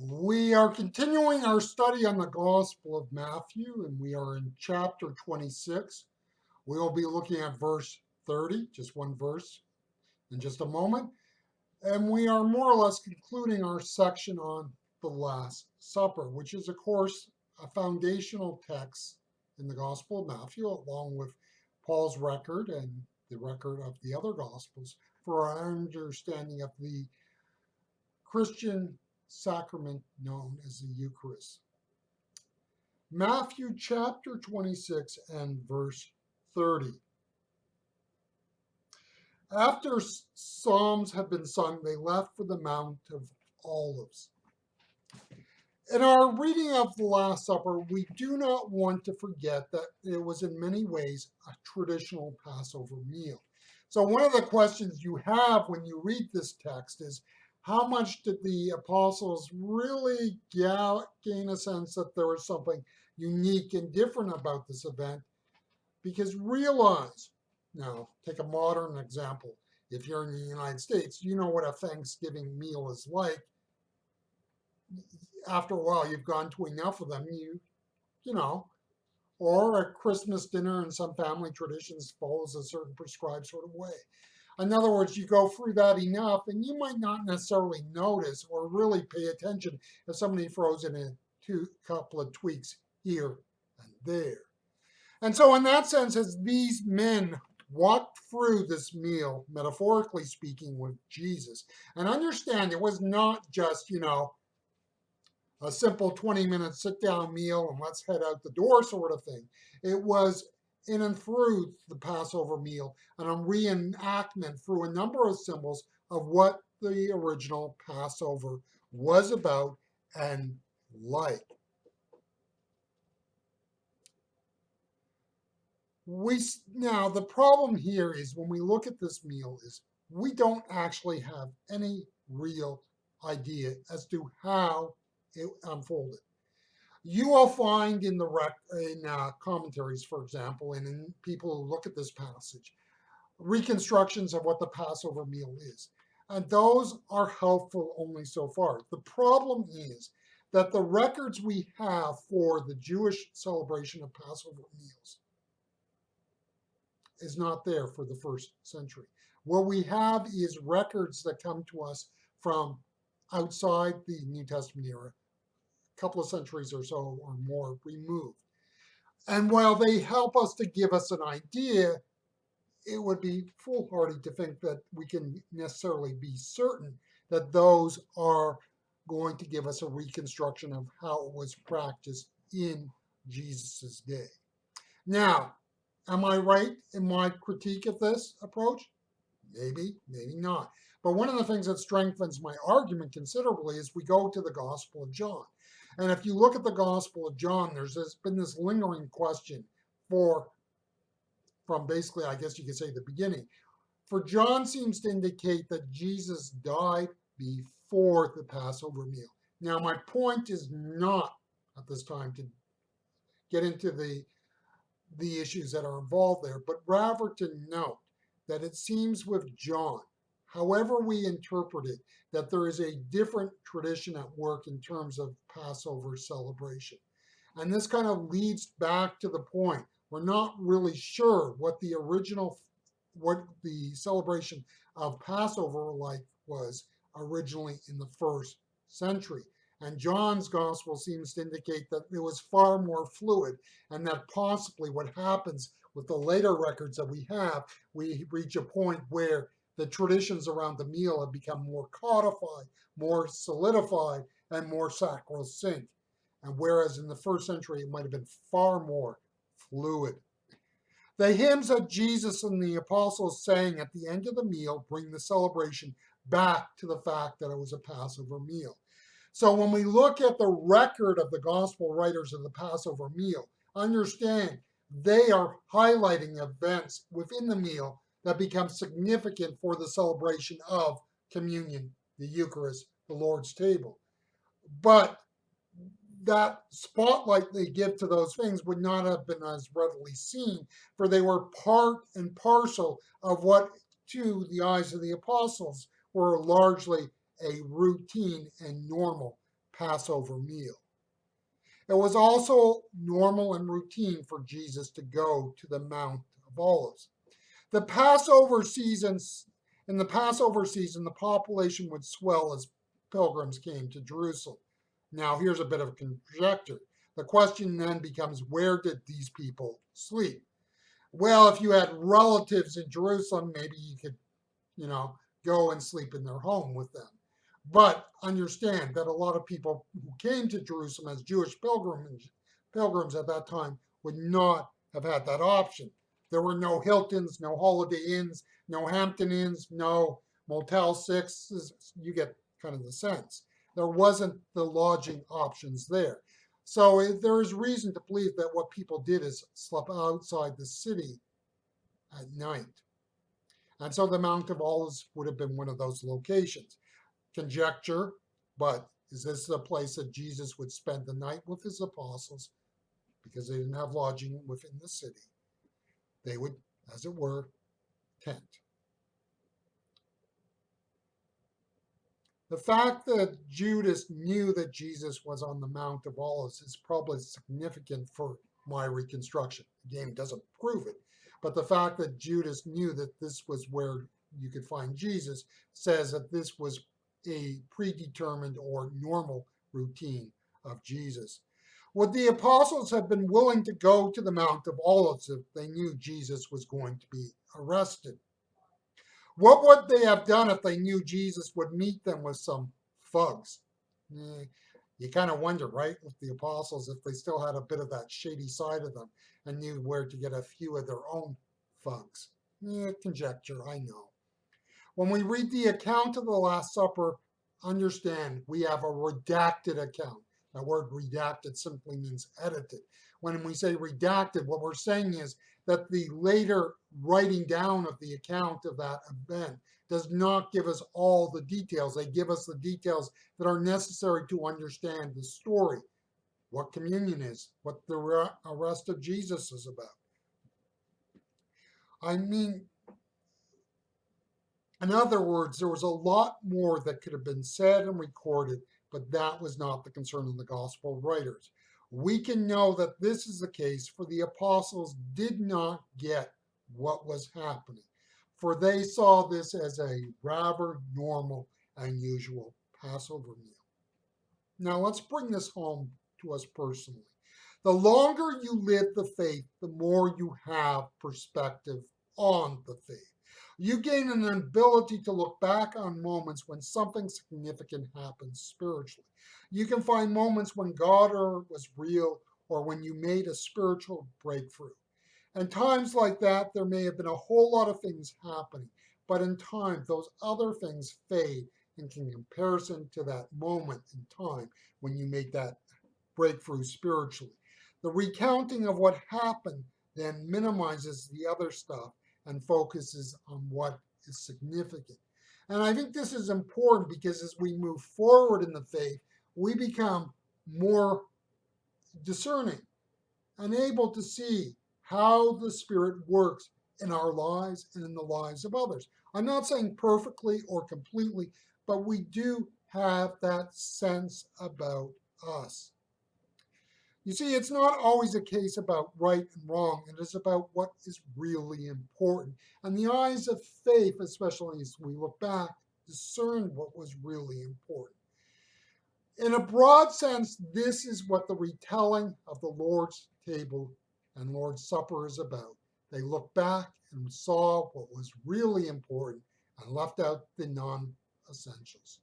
We are continuing our study on the Gospel of Matthew, and we are in chapter 26. We will be looking at verse 30, just one verse, in just a moment. And we are more or less concluding our section on the Last Supper, which is, of course, a foundational text in the Gospel of Matthew, along with Paul's record and the record of the other Gospels, for our understanding of the Christian sacrament known as the Eucharist. Matthew chapter 26 and verse 30. After psalms had been sung, they left for the Mount of Olives. In our reading of the Last Supper, we do not want to forget that it was in many ways a traditional Passover meal. So one of the questions you have when you read this text is, how much did the apostles really gain a sense that there was something unique and different about this event? Because realize, now take a modern example. If you're in the United States, you know what a Thanksgiving meal is like. After a while, you've gone to enough of them, you know, or a Christmas dinner in some family traditions follows a certain prescribed sort of way. In other words, you go through that enough and you might not necessarily notice or really pay attention if somebody throws in a couple of tweaks here and there. And so in that sense, as these men walked through this meal, metaphorically speaking, with Jesus, and understand it was not just, a simple 20-minute sit-down meal and let's head out the door sort of thing. It was in and through the Passover meal and a reenactment through a number of symbols of what the original Passover was about and like. Now, the problem here is when we look at this meal is we don't actually have any real idea as to how it unfolded. You will find in the commentaries, for example, and in people who look at this passage, reconstructions of what the Passover meal is. And those are helpful only so far. The problem is that the records we have for the Jewish celebration of Passover meals is not there for the first century. What we have is records that come to us from outside the New Testament era, a couple of centuries or so or more removed. And while they help us to give us an idea, it would be foolhardy to think that we can necessarily be certain that those are going to give us a reconstruction of how it was practiced in Jesus's day. Now, am I right in my critique of this approach? Maybe, maybe not. But one of the things that strengthens my argument considerably is we go to the Gospel of John. And if you look at the Gospel of John, there's been this lingering question from basically, I guess you could say, the beginning. For John seems to indicate that Jesus died before the Passover meal. Now, my point is not at this time to get into the issues that are involved there, but rather to note that it seems with John, however we interpret it, that there is a different tradition at work in terms of Passover celebration. And this kind of leads back to the point. We're not really sure what the celebration of Passover was originally in the first century. And John's gospel seems to indicate that it was far more fluid, and that possibly what happens with the later records that we reach a point where the traditions around the meal have become more codified, more solidified, and more sacrosanct. And whereas in the first century, it might have been far more fluid. The hymns that Jesus and the apostles sang at the end of the meal bring the celebration back to the fact that it was a Passover meal. So when we look at the record of the gospel writers of the Passover meal, understand they are highlighting events within the meal that become significant for the celebration of communion, the Eucharist, the Lord's table. But that spotlight they give to those things would not have been as readily seen, for they were part and parcel of what, to the eyes of the apostles, were largely a routine and normal Passover meal. It was also normal and routine for Jesus to go to the Mount of Olives. The Passover seasons, in the Passover season, the population would swell as pilgrims came to Jerusalem. Now, here's a bit of conjecture. The question then becomes, where did these people sleep? Well, if you had relatives in Jerusalem, maybe you could, go and sleep in their home with them. But understand that a lot of people who came to Jerusalem as Jewish pilgrims at that time would not have had that option. There were no Hiltons, no Holiday Inns, no Hampton Inns, no Motel Sixes. You get kind of the sense. There wasn't the lodging options there. So there is reason to believe that what people did is slept outside the city at night. And so the Mount of Olives would have been one of those locations. Conjecture, but is this the place that Jesus would spend the night with his apostles because they didn't have lodging within the city? They would, as it were, tent. The fact that Judas knew that Jesus was on the Mount of Olives is probably significant for my reconstruction. Again, it doesn't prove it, but the fact that Judas knew that this was where you could find Jesus says that this was a predetermined or normal routine of Jesus. Would the apostles have been willing to go to the Mount of Olives if they knew Jesus was going to be arrested? What would they have done if they knew Jesus would meet them with some thugs? You kind of wonder, right, with the apostles, if they still had a bit of that shady side of them and knew where to get a few of their own thugs. Conjecture, I know. When we read the account of the Last Supper, understand we have a redacted account. That word redacted simply means edited. When we say redacted, what we're saying is that the later writing down of the account of that event does not give us all the details. They give us the details that are necessary to understand the story, what communion is, what the arrest of Jesus is about. I mean, in other words, there was a lot more that could have been said and recorded, but that was not the concern of the gospel writers. We can know that this is the case, for the apostles did not get what was happening, for they saw this as a rather normal and usual Passover meal. Now let's bring this home to us personally. The longer you live the faith, the more you have perspective on the faith. You gain an ability to look back on moments when something significant happened spiritually. You can find moments when God was real or when you made a spiritual breakthrough. And times like that, there may have been a whole lot of things happening, but in time, those other things fade in comparison to that moment in time when you made that breakthrough spiritually. The recounting of what happened then minimizes the other stuff and focuses on what is significant. And I think this is important because as we move forward in the faith, we become more discerning and able to see how the Spirit works in our lives and in the lives of others. I'm not saying perfectly or completely, but we do have that sense about us. You see, it's not always a case about right and wrong. It is about what is really important. And the eyes of faith, especially as we look back, discern what was really important. In a broad sense, this is what the retelling of the Lord's table and Lord's Supper is about. They looked back and saw what was really important and left out the non-essentials.